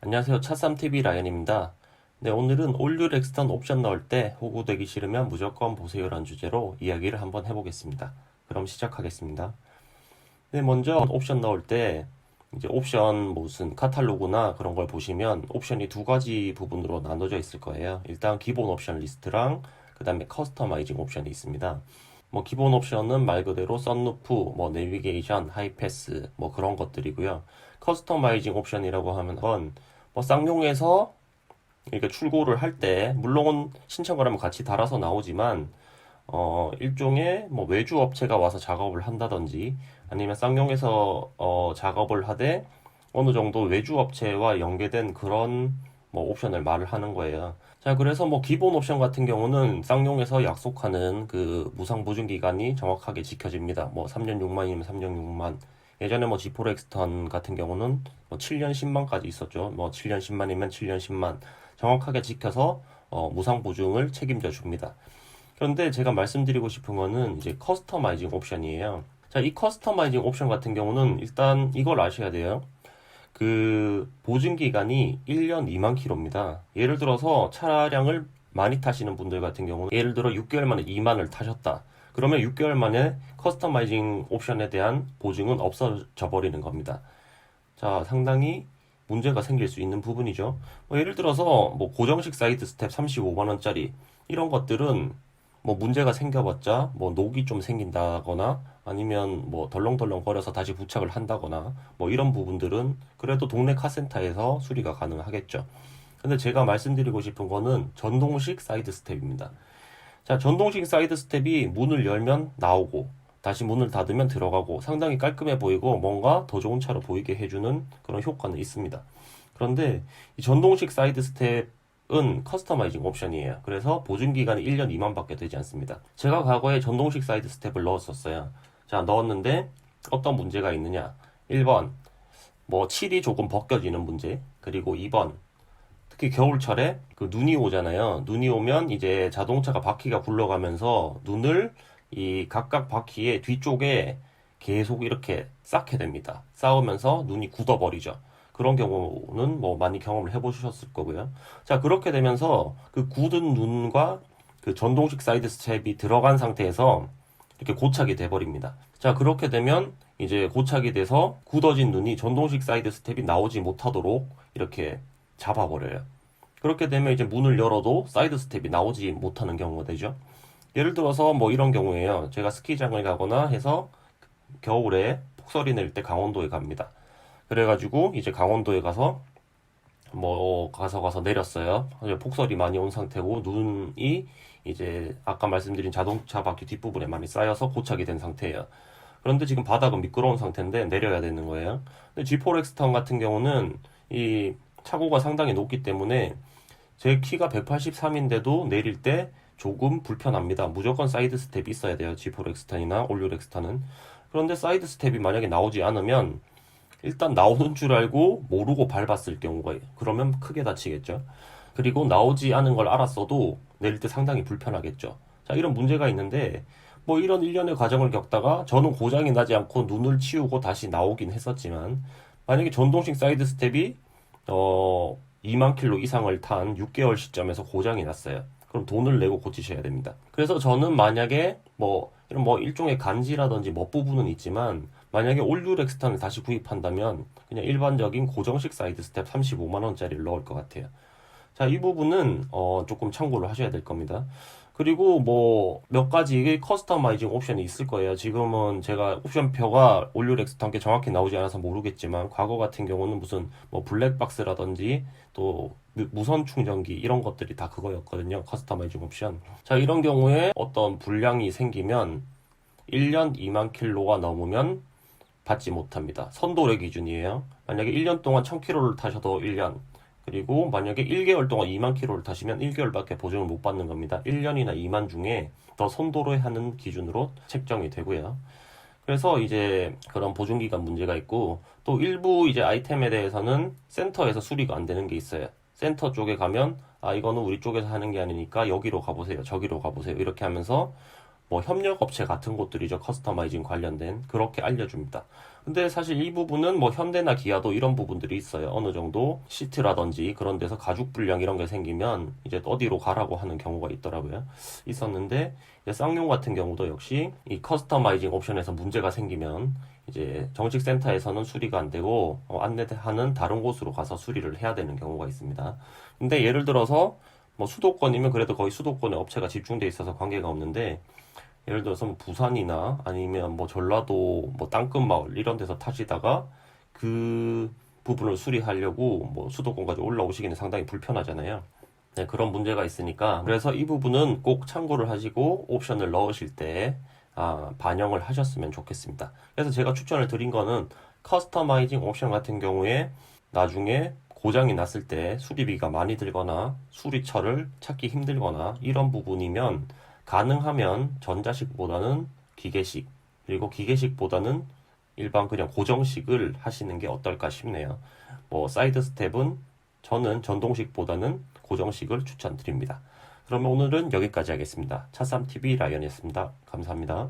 안녕하세요. 차쌈TV 라이언입니다. 네, 오늘은 올류 렉스턴 옵션 넣을 때 호구되기 싫으면 무조건 보세요라는 주제로 이야기를 한번 해보겠습니다. 그럼 시작하겠습니다. 네, 먼저 옵션 넣을 때 이제 옵션 무슨 카탈로그나 그런 걸 보시면 옵션이 두 가지 부분으로 나눠져 있을 거예요. 일단 기본 옵션 리스트랑 그 다음에 커스터마이징 옵션이 있습니다. 뭐 기본 옵션은 말 그대로 썬루프, 뭐 내비게이션, 하이패스 뭐 그런 것들이고요. 커스터마이징 옵션이라고 하면 뭐 쌍용에서 이렇게 출고를 할 때 물론 신청을 하면 같이 달아서 나오지만 일종의 뭐 외주 업체가 와서 작업을 한다든지 아니면 쌍용에서 작업을 하되 어느 정도 외주 업체와 연계된 그런 뭐 옵션을 말을 하는 거예요. 자, 그래서 뭐 기본 옵션 같은 경우는 쌍용에서 약속하는 그 무상 보증 기간이 정확하게 지켜집니다. 뭐 3년 6만이면 3년 6만. 예전에 뭐 지포 렉스턴 같은 경우는 뭐 7년 10만까지 있었죠. 뭐 7년 10만이면 7년 10만. 정확하게 지켜서 무상 보증을 책임져 줍니다. 그런데 제가 말씀드리고 싶은 거는 이제 커스터마이징 옵션이에요. 자, 이 커스터마이징 옵션 같은 경우는 일단 이걸 아셔야 돼요. 그 보증 기간이 1년 2만 킬로입니다. 예를 들어서 차량을 많이 타시는 분들 같은 경우는 예를 들어 6개월 만에 2만을 타셨다. 그러면 6개월 만에 커스터마이징 옵션에 대한 보증은 없어져 버리는 겁니다. 자, 상당히 문제가 생길 수 있는 부분이죠. 뭐 예를 들어서 뭐 고정식 사이드 스텝 35만 원짜리 이런 것들은 뭐 문제가 생겨봤자 뭐 녹이 좀 생긴다거나 아니면 뭐 덜렁덜렁 거려서 다시 부착을 한다거나 뭐 이런 부분들은 그래도 동네 카센터에서 수리가 가능하겠죠. 근데 제가 말씀드리고 싶은 거는 전동식 사이드 스텝입니다. 자, 전동식 사이드 스텝이 문을 열면 나오고 다시 문을 닫으면 들어가고 상당히 깔끔해 보이고 뭔가 더 좋은 차로 보이게 해주는 그런 효과는 있습니다. 그런데 이 전동식 사이드 스텝은 커스터마이징 옵션이에요. 그래서 보증 기간이 1년 미만밖에 되지 않습니다. 제가 과거에 전동식 사이드 스텝을 넣었었어요. 자, 넣었는데 어떤 문제가 있느냐? 1번, 뭐 칠이 조금 벗겨지는 문제. 그리고 2번, 특히 겨울철에 그 눈이 오잖아요. 눈이 오면 이제 자동차가 바퀴가 굴러가면서 눈을 이 각각 바퀴의 뒤쪽에 계속 이렇게 쌓게 됩니다. 쌓으면서 눈이 굳어버리죠. 그런 경우는 뭐 많이 경험을 해보셨을 거고요. 자, 그렇게 되면서 그 굳은 눈과 그 전동식 사이드 스텝이 들어간 상태에서 이렇게 고착이 돼버립니다. 자, 그렇게 되면 이제 고착이 돼서 굳어진 눈이 전동식 사이드 스텝이 나오지 못하도록 이렇게 잡아버려요. 그렇게 되면 이제 문을 열어도 사이드 스텝이 나오지 못하는 경우가 되죠. 예를 들어서 뭐 이런 경우에요. 제가 스키장을 가거나 해서 겨울에 폭설이 낼 때 강원도에 갑니다. 그래가지고 이제 강원도에 가서 뭐 가서 내렸어요. 폭설이 많이 온 상태고 눈이 이제 아까 말씀드린 자동차 바퀴 뒷부분에 많이 쌓여서 고착이 된 상태예요. 그런데 지금 바닥은 미끄러운 상태인데 내려야 되는 거예요. 근데 G4렉스턴 같은 경우는 이 차고가 상당히 높기 때문에 제 키가 183인데도 내릴 때 조금 불편합니다. 무조건 사이드 스텝이 있어야 돼요. G4 렉스턴이나 올류 렉스턴은. 그런데 사이드 스텝이 만약에 나오지 않으면 일단 나오는 줄 알고 모르고 밟았을 경우가 그러면 크게 다치겠죠. 그리고 나오지 않은 걸 알았어도 내릴 때 상당히 불편하겠죠. 자, 이런 문제가 있는데 뭐 이런 일련의 과정을 겪다가 저는 고장이 나지 않고 눈을 치우고 다시 나오긴 했었지만 만약에 전동식 사이드 스텝이 2만 킬로 이상을 탄 6개월 시점에서 고장이 났어요. 그럼 돈을 내고 고치셔야 됩니다. 그래서 저는 만약에 뭐 이런 뭐 일종의 간지라든지 멋 부분은 있지만 만약에 올류 렉스턴을 다시 구입한다면 그냥 일반적인 고정식 사이드 스텝 35만 원짜리를 넣을 것 같아요. 자, 이 부분은 조금 참고를 하셔야 될 겁니다. 그리고 뭐 몇 가지 커스터마이징 옵션이 있을 거예요. 지금은 제가 옵션표가 올류 렉스턴 게 정확히 나오지 않아서 모르겠지만 과거 같은 경우는 무슨 뭐 블랙박스라든지 또 무선 충전기 이런 것들이 다 그거였거든요. 커스터마이징 옵션. 자, 이런 경우에 어떤 불량이 생기면 1년 2만 킬로가 넘으면 받지 못합니다. 선도래 기준이에요. 만약에 1년 동안 1000km를 타셔도 1년, 그리고 만약에 1개월 동안 2만 킬로를 타시면 1개월밖에 보증을 못 받는 겁니다. 1년이나 2만 중에 더 선도를 하는 기준으로 책정이 되고요. 그래서 이제 그런 보증기간 문제가 있고 또 일부 이제 아이템에 대해서는 센터에서 수리가 안 되는 게 있어요. 센터 쪽에 가면 아 이거는 우리 쪽에서 하는 게 아니니까 여기로 가보세요. 저기로 가보세요. 이렇게 하면서 뭐 협력업체 같은 곳들이죠. 커스터마이징 관련된 그렇게 알려줍니다. 근데 사실 이 부분은 뭐 현대나 기아도 이런 부분들이 있어요. 어느 정도 시트라든지 그런 데서 가죽 불량 이런 게 생기면 이제 어디로 가라고 하는 경우가 있더라고요. 있었는데 이제 쌍용 같은 경우도 역시 이 커스터마이징 옵션에서 문제가 생기면 이제 정식센터에서는 수리가 안 되고 안내하는 다른 곳으로 가서 수리를 해야 되는 경우가 있습니다. 근데 예를 들어서 뭐 수도권이면 그래도 거의 수도권에 업체가 집중돼 있어서 관계가 없는데 예를 들어서 뭐 부산이나 아니면 뭐 전라도 뭐 땅끝마을 이런 데서 타시다가 그 부분을 수리하려고 뭐 수도권까지 올라오시기는 상당히 불편하잖아요. 네, 그런 문제가 있으니까 그래서 이 부분은 꼭 참고를 하시고 옵션을 넣으실 때 반영을 하셨으면 좋겠습니다. 그래서 제가 추천을 드린 거는 커스터마이징 옵션 같은 경우에 나중에 고장이 났을 때 수리비가 많이 들거나 수리처를 찾기 힘들거나 이런 부분이면 가능하면 전자식보다는 기계식, 그리고 기계식보다는 일반 그냥 고정식을 하시는 게 어떨까 싶네요. 뭐 사이드 스텝은 저는 전동식보다는 고정식을 추천드립니다. 그러면 오늘은 여기까지 하겠습니다. 차삼TV 라이언이었습니다. 감사합니다.